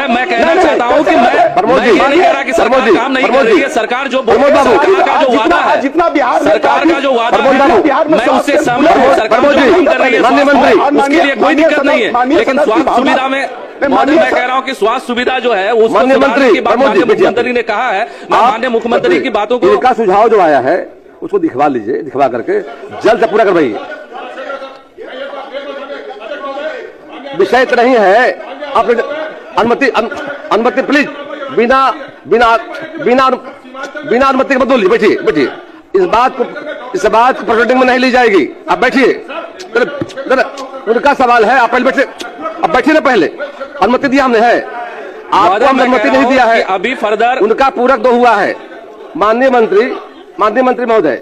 महोदय मैं कहना चाहता हूं कि मैं ये नहीं कह रहा कि सरकार काम नहीं कर रही है। सरकार जो सरकार का जो वादा है, जितना बिहार सरकार का जो वादा है मैं उससे सहमत हूं। सरकार जो काम कर रही है उसके लिए कोई दिक्कत नहीं है, लेकिन स्वास्थ्य सुविधा में महोदय मैं कह रहा हूं कि स्वास्थ्य सुविधा जो है उसको सुधारने की बात माननीय मुख्यमंत्री ने कहा है। मैं माननीय मुख्यमंत्री की बातों को इनका सुझाव जो आया है उसको दिखवा लीजिए, दिखवा करके जल्द से पूरा करवाइए। विषय तो नहीं है, आप अनुमति प्लीज, बिना बिना बिना बिना अनुमति के मत बोलिए। बैठिए बैठिए, इस बात को प्रोसीडिंग में नहीं ली जाएगी। आप बैठिए, उनका सवाल है, आप पहले बैठिए। अब बैठिए ना, पहले अनुमति दिया हमने है, आपको अनुमति नहीं दिया है। अभी फर्दर उनका पूरक दो हुआ है। माननीय मंत्री महोदय,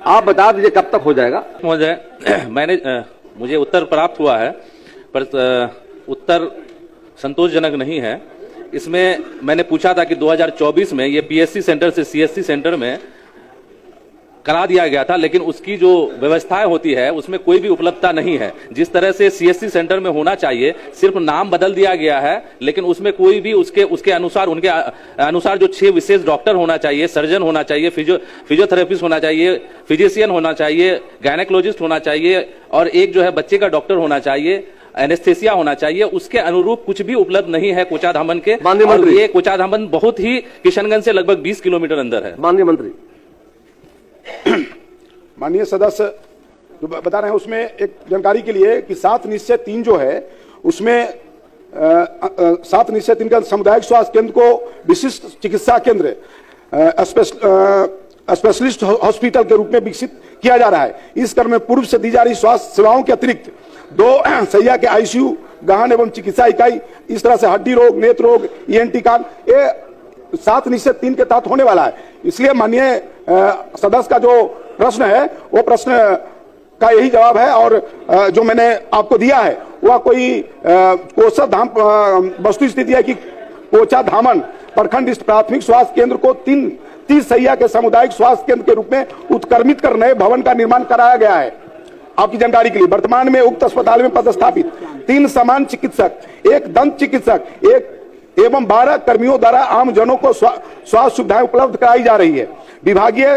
आप बता दीजिए कब तक हो जाएगा। महोदय मुझे उत्तर प्राप्त हुआ है, पर उत्तर संतोषजनक नहीं है। इसमें मैंने पूछा था कि 2024 में ये पीएससी सेंटर से सीएससी सेंटर में करा दिया गया था, लेकिन उसकी जो व्यवस्थाएं होती है उसमें कोई भी उपलब्धता नहीं है। जिस तरह से सीएससी सेंटर में होना चाहिए, सिर्फ नाम बदल दिया गया है, लेकिन उसमें कोई भी उसके अनुसार उनके अनुसार जो 6 विशेष डॉक्टर होना चाहिए, सर्जन होना चाहिए, फिजियोथेरेपिस्ट होना चाहिए, फिजिशियन होना चाहिए, गायनेकोलॉजिस्ट होना चाहिए, और एक जो है बच्चे का डॉक्टर होना चाहिए, एनेस्थेसिया होना चाहिए, उसके अनुरूप कुछ भी उपलब्ध नहीं है कोचाधामन के। और ये कोचाधामन बहुत ही किशनगंज से लगभग 20 किलोमीटर अंदर है। माननीय मंत्री, माननीय सदस्य जो बता रहे हैं उसमें एक जानकारी के लिए कि 7 निश्चय 3 जो है उसमें 7 निश्चय 3 का सामुदायिक स्वास्थ्य केंद्र को विशिष्ट चिकित्सा केंद्र स्पेशलिस्ट हॉस्पिटल के रूप में विकसित किया जा रहा है। इस क्रम में पूर्व से दी जा रही स्वास्थ्य सेवाओं के अतिरिक्त 2 सैया के आईसीयू, गहन एवं चिकित्सा इकाई, इस तरह से हड्डी रोग, नेत्र रोग, ईएनटी कान, ये 7 निश्चय 3 के तहत होने वाला है। इसलिए माननीय सदस्य का जो प्रश्न है वो प्रश्न का यही जवाब है, और जो मैंने आपको दिया है वह कोई कोचाधाम वस्तु स्थिति है कि कोचाधामन प्रखंड प्राथमिक स्वास्थ्य केंद्र को 30 सैया के सामुदायिक स्वास्थ्य केंद्र के रूप में उत्क्रमित कर नए भवन का निर्माण कराया गया है। आपकी जानकारी के लिए वर्तमान में उक्त अस्पताल में पदस्थापित 3 समान चिकित्सक, 1 दंत चिकित्सक, 1 एवं 12 कर्मियों द्वारा आम जनों को स्वास्थ्य सुविधाएं उपलब्ध कराई जा रही है। विभागीय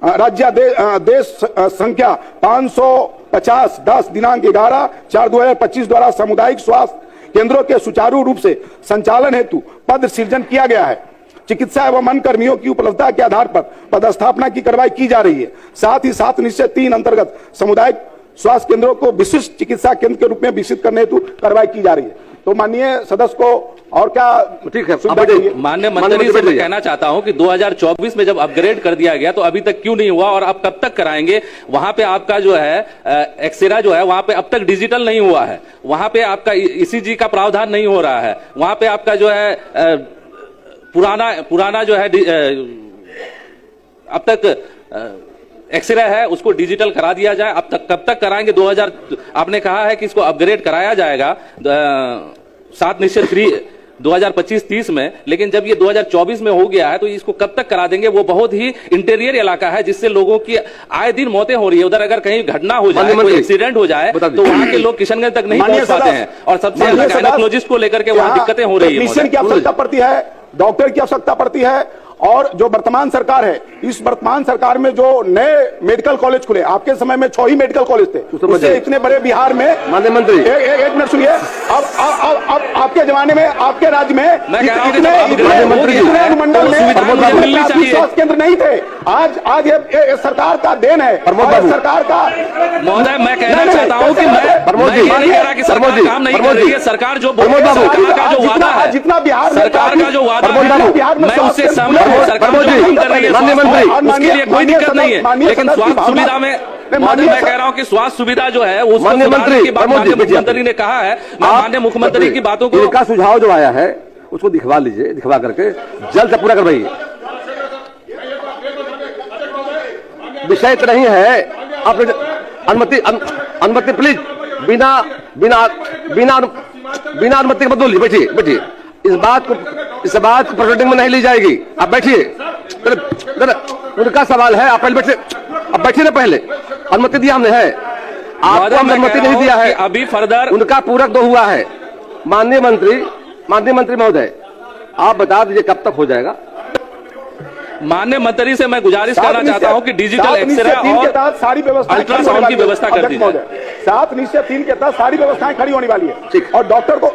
राज्यादेश संख्या 550/10 दिनांक 11/4/2025 द्वारा सामुदायिक स्वास्थ्य केंद्रों के सुचारू रूप से संचालन हेतु पद सृजन किया गया है। चिकित्सा एवं अन्य कर्मियों की उपलब्धता के आधार पर पदस्थापना की कार्रवाई की जा रही है। साथ ही 7 निश्चय 3 अंतर्गत सामुदायिक स्वास्थ्य केंद्रों को विशिष्ट चिकित्सा केंद्र के रूप में विकसित करने हेतु कार्रवाई की जा रही है। तो माननीय सदस्य को और क्या ठीक है, माननीय मंत्री से मैं कहना चाहता हूं कि 2024 में जब अपग्रेड कर दिया गया तो अभी तक क्यों नहीं हुआ, और आप कब तक कराएंगे? वहां पे आपका जो है एक्सरे जो है वहां पे अब तक डिजिटल नहीं हुआ है, वहां पे आपका ईसीजी का प्रावधान नहीं हो रहा है, वहां पे आपका जो है पुराना जो है अब तक एक्सरे है उसको डिजिटल करा दिया जाए। अब तक कब तक कराएंगे? 2000 आपने कहा है कि इसको अपग्रेड कराया जाएगा 7 निश्चय 2025-30 में, लेकिन जब ये 2024 में हो गया है तो इसको कब तक करा देंगे? वो बहुत ही इंटीरियर इलाका है जिससे लोगों की आए दिन मौतें हो रही है। उधर अगर कहीं घटना हो जाए, कोई एक्सीडेंट हो जाए तो वहां के लोग किशनगंज तक नहीं पहुंच पाते हैं, और सबसे ज्यादा गायनेकोलॉजिस्ट को लेकर के वहां दिक्कतें हो रही है। टेक्नीशियन की आवश्यकता पड़ती है, डॉक्टर की आवश्यकता पड़ती है, और जो वर्तमान सरकार है, इस वर्तमान सरकार में जो नए मेडिकल कॉलेज खुले, आपके समय में 6 ही मेडिकल कॉलेज थे, उससे इतने बड़े बिहार में। माननीय मंत्री एक मिनट सुनिए, अब आपके जमाने में, आपके राज्य में इतने अनुमंडल में स्वास्थ्य केंद्र नहीं थे। आज ये सरकार का देन है, सरकार का। महोदय मैं कहना चाहता हूं कि मैं ये नहीं कह रहा कि सरकार काम नहीं कर रही है। सरकार जो सरकार का जो वादा है, जितना बिहार सरकार का जो वादा है मैं उससे सहमत हूं। सरकार जो काम कर रही है उसके लिए कोई दिक्कत नहीं है, लेकिन स्वास्थ्य सुविधा में महोदय मैं कह रहा हूं कि स्वास्थ्य सुविधा जो है उसको सुधारने की बात माननीय मुख्यमंत्री ने कहा है। मैं माननीय मुख्यमंत्री की बातों को, इनका सुझाव जो आया है उसको दिखवा लीजिए, दिखवा करके जल्द से पूरा करवाइए। विषय तो नहीं है, आप अनुमति प्लीज, बिना बिना बिना बिना अनुमति के मत बोलिए। बैठिए बैठिए, इस बात को प्रोसीडिंग में नहीं ली जाएगी। आप बैठिए, उनका सवाल है, आप पहले बैठिए। अब बैठिए ना, पहले अनुमति दिया हमने है, आपको अनुमति नहीं दिया है। अभी फर्दर उनका पूरक दो हुआ है। माननीय मंत्री माननीय मंत्री महोदय, आप बता दीजिए कब तक हो जाएगा। माननीय मंत्री से मैं गुजारिश करना चाहता हूं कि डिजिटल एक्सरे और सारी व्यवस्था अल्ट्रासाउंड की व्यवस्था कर दी जाए। 7 निश्चय 3 के तहत सारी व्यवस्थाएं खड़ी होने वाली है ठीक। और डॉक्टर को